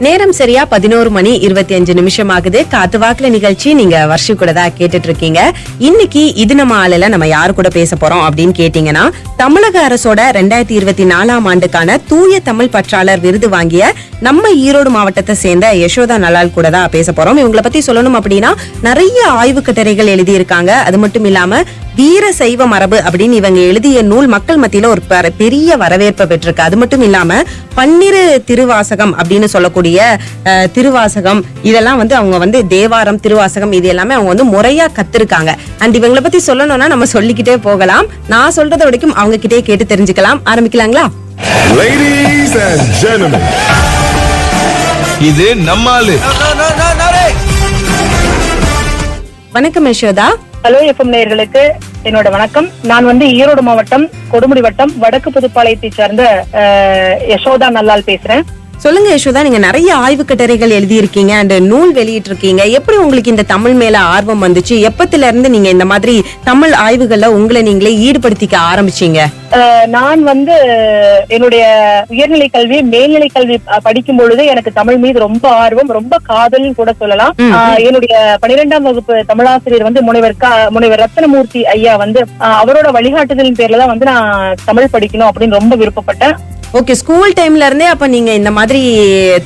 நேரம் சரியா 11:25 ஆகுது. காத்து வாக்குல நிகழ்ச்சி நீங்க வருஷ கூட தான் கேட்டுட்டு இருக்கீங்க. இன்னைக்கு இது நம்ம ஆளுல நம்ம யாரு கூட பேச போறோம் அப்படின்னு கேட்டீங்கன்னா, தமிழக அரசோட 2024 ஆண்டுக்கான தூய தமிழ் பற்றாளர் விருது வாங்கிய நம்ம ஈரோடு மாவட்டத்தை சேர்ந்த யசோதா நல்லால் கூட தான் பேச போறோம். இவங்களை பத்தி சொல்லணும் அப்படின்னா நிறைய ஆய்வு கட்டுரைகள் எழுதி இருக்காங்க. அது மட்டும் இல்லாம வீர சைவ மரபு அப்படின்னு இவங்க எழுதிய நூல் மக்கள் மத்தியில ஒரு பெரிய வரவேற்பை பெற்றிருக்கு. அது மட்டும் இல்லாம பன்னிரு திருவாசகம் அப்படின்னு சொல்லக்கூடிய திருவாசகம் இதெல்லாம் அவங்க தேவாரம், திருவாசகம் இது எல்லாமே அவங்க முறையா கத்திருக்காங்க. அண்ட் இவங்களை பத்தி சொல்லணும்னா நம்ம சொல்லிக்கிட்டே போகலாம். நான் சொல்றத வரைக்கும் அவங்க கிட்டே கேட்டு தெரிஞ்சுக்கலாம். ஆரம்பிக்கலாங்களா? Ladies and gentlemen, இது நம்மாலு. வணக்கம் யசோதா. ஹலோ எஃப்எம் நேயர்களுக்கு என்னோட வணக்கம். நான் ஈரோடு மாவட்டம் கொடுமுடி வட்டம் வடக்கு புதுப்பாளையத்தை சார்ந்த யசோதா நல்லால் பேசுறேன். சொல்லுங்க யசோதா, நீங்க நிறைய ஆய்வு கட்டுரைகள் எழுதி இருக்கீங்க அண்ட் நூல் வெளியிட்டு இருக்கீங்க. எப்படி உங்களுக்கு இந்த தமிழ் மேல ஆர்வம் வந்துச்சு? எப்பத்துல இருந்து நீங்க இந்த மாதிரி தமிழ் ஆய்வுகள்ல உங்களை நீங்களே ஈடுபடுத்திக்க ஆரம்பிச்சீங்க? நான் என்னுடைய உயர்நிலை கல்வி, மேல்நிலை கல்வி படிக்கும் பொழுது எனக்கு தமிழ் மீது ரொம்ப ஆர்வம், ரொம்ப காதல்னு கூட சொல்லலாம். என்னுடைய 12ஆம் வகுப்பு தமிழாசிரியர் முனைவர் ரத்னமூர்த்தி ஐயா அவரோட வழிகாட்டுதலின் பேர்ல தான் நான் தமிழ் படிக்கணும் அப்படின்னு ரொம்ப விருப்பப்பட்டேன். ஓகே, ஸ்கூல் டைம்ல இருந்தே அப்ப நீங்க இந்த மாதிரி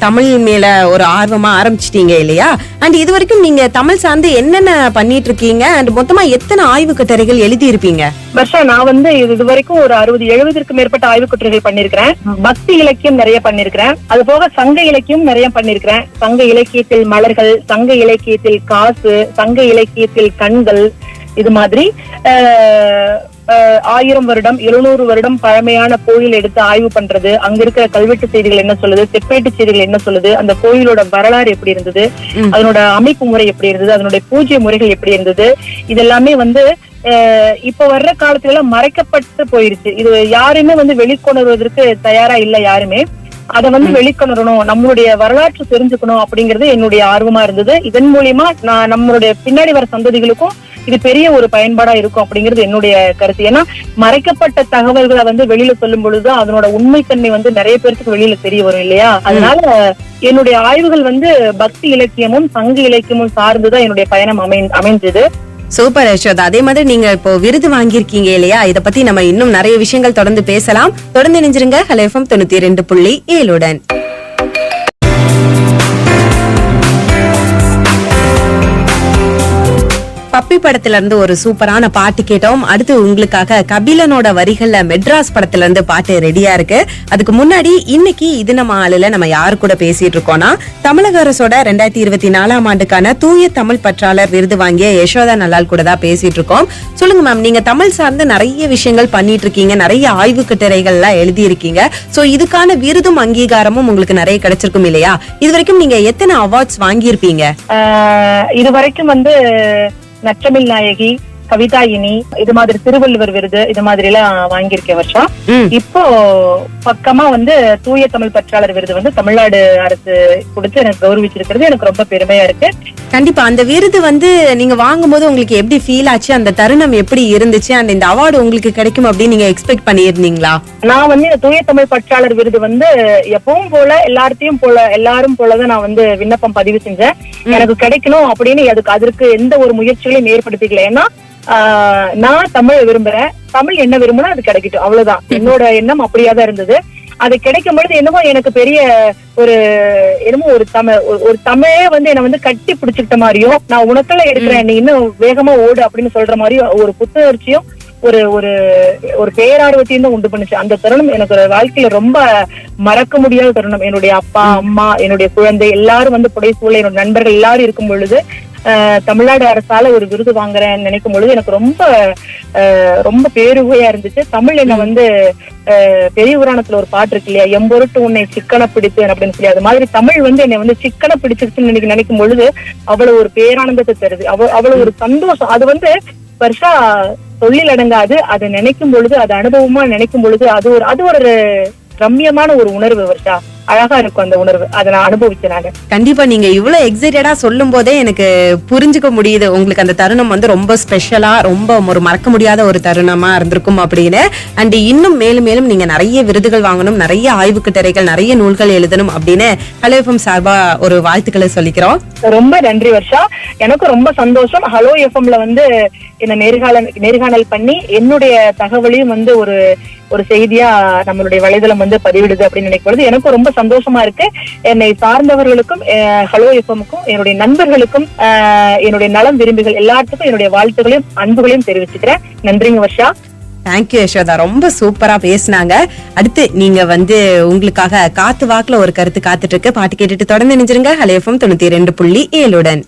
தமிழ் மேல ஒரு ஆர்வமா ஆரம்பிச்சிட்டீங்க இல்லையா? அண்ட் இது வரைக்கும் நீங்க தமிழ் சார்ந்து என்னென்ன பண்ணிட்டு இருக்கீங்க அண்ட் மொத்தமா எத்தனை ஆய்வு கட்டுரைகள் எழுதி இருப்பீங்க? வருஷா நான் இது வரைக்கும் ஒரு 60-70க்கும் மேற்பட்ட ஆய்வு கட்டுரைகள் பண்ணிருக்கிறேன். பக்தி இலக்கியம் நிறைய பண்ணிருக்கிறேன். அது போக சங்க இலக்கியம் நிறைய பண்ணிருக்கிறேன். சங்க இலக்கியத்தில் மலர்கள், சங்க இலக்கியத்தில் காசு, சங்க இலக்கியத்தில் கண்கள், இது மாதிரி 1000 வருடம் 700 வருடம் பழமையான கோயில் எடுத்து ஆய்வு பண்றது, அங்க இருக்கிற கல்வெட்டு செய்திகள் என்ன சொல்லுது, செப்பேட்டு செய்திகள் என்ன சொல்லுது, அந்த கோயிலோட வரலாறு எப்படி இருந்தது, அதனோட அமைப்பு முறை எப்படி இருந்தது, அதனுடைய பூஜை முறைகள் எப்படி இருந்தது, இதெல்லாமே இப்ப வர்ற காலத்துல எல்லாம் மறைக்கப்பட்டு போயிருச்சு. இது யாருமே வெளிக்கொணர்வதற்கு தயாரா இல்ல. யாருமே அதை வெளிக்கொணரணும், நம்மளுடைய வரலாற்று தெரிஞ்சுக்கணும் அப்படிங்கறது என்னுடைய ஆர்வமா இருந்தது. இதன் மூலியமா நான் நம்மளுடைய பின்னாடி வர சந்ததிகளுக்கும் இது பெரிய ஒரு பயன்பாடா இருக்கும் அப்படிங்கிறது என்னுடைய கருத்து. ஏன்னா மறைக்கப்பட்ட தகவல்களை வெளியில சொல்லும் பொழுது அதனோட உண்மைத்தன்மை நிறைய பேருக்கு வெளியில தெரிய வரும் இல்லையா? அதனால என்னுடைய ஆய்வுகள் பக்தி இலக்கியமும் சங்க இலக்கியமும் சார்ந்துதான் என்னுடைய பயணம் அமைஞ்சது. சூப்பர் யசோதா. அதே மாதிரி நீங்க இப்போ விருது வாங்கியிருக்கீங்க இல்லையா? இத பத்தி நம்ம இன்னும் நிறைய விஷயங்கள் தொடர்ந்து பேசலாம். தொடர்ந்து நினைஞ்சிருங்க ஹலோ எஃப்எம் 92.7 பப்பி படத்துல இருந்து ஒரு சூப்பரான பாட்டு கேட்டோம். அடுத்து உங்களுக்காக கபிலனோட வரிகள்ல மெட்ராஸ் படத்துல இருந்து பாட்டு ரெடியா இருக்கு. அதுக்கு முன்னாடி இன்னைக்கு இது நம்ம ஆளுல நம்ம யாரு கூட பேசிட்டு இருக்கோம்னா, தமிழக அரசோட 2024 ஆண்டுக்கான தூய தமிழ் பற்றாளர் விருது வாங்கிய யசோதா நல்லால் கூட தான் பேசிட்டு இருக்கோம். சொல்லுங்க மேம், நீங்க தமிழ் சார்ந்து நிறைய விஷயங்கள் பண்ணிட்டு இருக்கீங்க, நிறைய ஆய்வு கட்டுரைகள் எல்லாம் எழுதி இருக்கீங்க. சோ இதுக்கான விருதும் அங்கீகாரமும் உங்களுக்கு நிறைய கிடைச்சிருக்கும் இல்லையா? இது வரைக்கும் நீங்க எத்தனை அவார்ட்ஸ் வாங்கியிருப்பீங்க? இது வரைக்கும் நற்றமிழ் நாயகி, கவிதாயினி, இது மாதிரி திருவள்ளுவர் விருது, இது மாதிரி எல்லாம் வாங்கியிருக்கேன் வருஷம். இப்போ பக்கமா தூய தமிழ் பற்றாளர் விருது தமிழ்நாடு அரசு கொடுத்து எனக்கு கௌரவிச்சிருக்கிறது எனக்கு ரொம்ப பெருமையா இருக்கு. கண்டிப்பா அந்த விருது நீங்க வாங்கும்போது உங்களுக்கு எப்படி ஃபீல் ஆச்சு? அந்த தருணம் எப்படி இருந்துச்சு? அந்த இந்த அவார்டு உங்களுக்கு கிடைக்கும் அப்படின்னு நீங்க எக்ஸ்பெக்ட் பண்ணியிருந்தீங்களா? நான் இந்த தூய தமிழ் பற்றாளர் விருது எப்பவும் போல எல்லாரும் போலதான் நான் விண்ணப்பம் பதிவு செஞ்சேன். எனக்கு கிடைக்கணும் அப்படின்னு அதற்கு எந்த ஒரு முயற்சிகளையும் ஏற்படுத்திக்கல. ஏன்னா நான் தமிழ் விரும்புறேன், தமிழ் என்ன விரும்புனா அது கிடைக்கட்டும், அவ்வளவுதான் என்னோட எண்ணம். அப்படியாதான் இருந்தது. அது கிடைக்கும் பொழுது என்னமோ எனக்கு பெரிய ஒரு தமிழே என்ன கட்டி பிடிச்சுக்கிட்ட மாதிரியும், நான் உனக்கெல்லாம் எடுக்கிறேன், நீ இன்னும் வேகமா ஓடு அப்படின்னு சொல்ற மாதிரியும் ஒரு புத்துணர்ச்சியும் ஒரு ஒரு பேரார்வத்தையும் தான் உண்டு பண்ணுச்சு. அந்த தருணம் எனக்கு வாழ்க்கையில ரொம்ப மறக்க முடியாத தருணம். என்னுடைய அப்பா, அம்மா, என்னுடைய குழந்தை எல்லாரும் புடைசூழ என்னோட நண்பர்கள் எல்லாரும் இருக்கும் பொழுது தமிழ்நாடு அரசால ஒரு விருது வாங்குறேன்னு நினைக்கும் பொழுது எனக்கு ரொம்ப ரொம்ப பேருகையா இருந்துச்சு. தமிழ் என்ன பெரிய புராணத்துல ஒரு பாட்டு இருக்கு இல்லையா, எம்பொருட்டு உன்னை சிக்கன பிடித்தேன் அப்படின்னு சொல்லி, அது மாதிரி தமிழ் என்னை சிக்கன பிடிச்சிருச்சுன்னு நினைக்கும் பொழுது அவ்வளவு ஒரு பேரானந்தத்தை தருது, அவ்வளவு ஒரு சந்தோஷம். அது வருஷா சொல்லில் அடங்காது. அதை நினைக்கும் பொழுது, அது அனுபவமா நினைக்கும் பொழுது அது ஒரு ரம்யமான ஒரு உணர்வு வருஷா. அழகா இருக்கும் அந்த உணர்வு. அதை நான் அனுபவிச்சேன் நானு. கண்டிப்பா நீங்க இவ்வளவு எக்ஸைட்டடா சொல்லும் போதே எனக்கு புரிஞ்சுக்க முடியுது உங்களுக்கு அந்த தருணம் வந்து ரொம்ப ஸ்பெஷலா, ரொம்ப ஒரு மறக்க முடியாத ஒரு தருணமா இருந்திருக்கும் அப்படின்னு. அண்ட் இன்னும் மேலும் மேலும் நீங்க நிறைய விருதுகள் வாங்கணும், நிறைய ஆய்வு கட்டுரைகள், நிறைய நூல்கள் எழுதணும் அப்படின்னு ஹலோ எஃப்எம் சார்பா ஒரு வாழ்த்துக்களை சொல்லிக்கிறோம். ரொம்ப நன்றி வர்ஷா. எனக்கும் ரொம்ப சந்தோஷம். ஹலோ எஃப்எம்ல வந்து என்ன நேர்காணல் பண்ணி என்னுடைய தகவலையும் வந்து ஒரு செய்தியா நம்மளுடைய வலைதளம் வந்து பதிவிடுது அப்படின்னு நினைக்கிறது எனக்கும் ரொம்ப சந்தோஷமா இருக்கு. என்னை சார்ந்தவர்களுக்கும் ஹலோ எஃப்எம்க்கும் என்னுடைய நண்பர்களுக்கும் என்னுடைய நலம் விரும்பிகள் எல்லாத்துக்கும் என்னுடைய வாழ்த்துக்களையும் அன்புகளையும் தெரிவிச்சுக்கிறேன். நன்றிங்க வர்ஷா. தேங்க்யூ யசோதா, ரொம்ப சூப்பரா பேசினாங்க. அடுத்து நீங்க வந்து உங்களுக்காக காத்து வாக்குல ஒரு கருத்து காத்துட்டு இருக்கு. பாட்டு கேட்டுட்டு தொடர்ந்து நினைச்சிருங்க ஹலோ எஃப்எம் 92.7.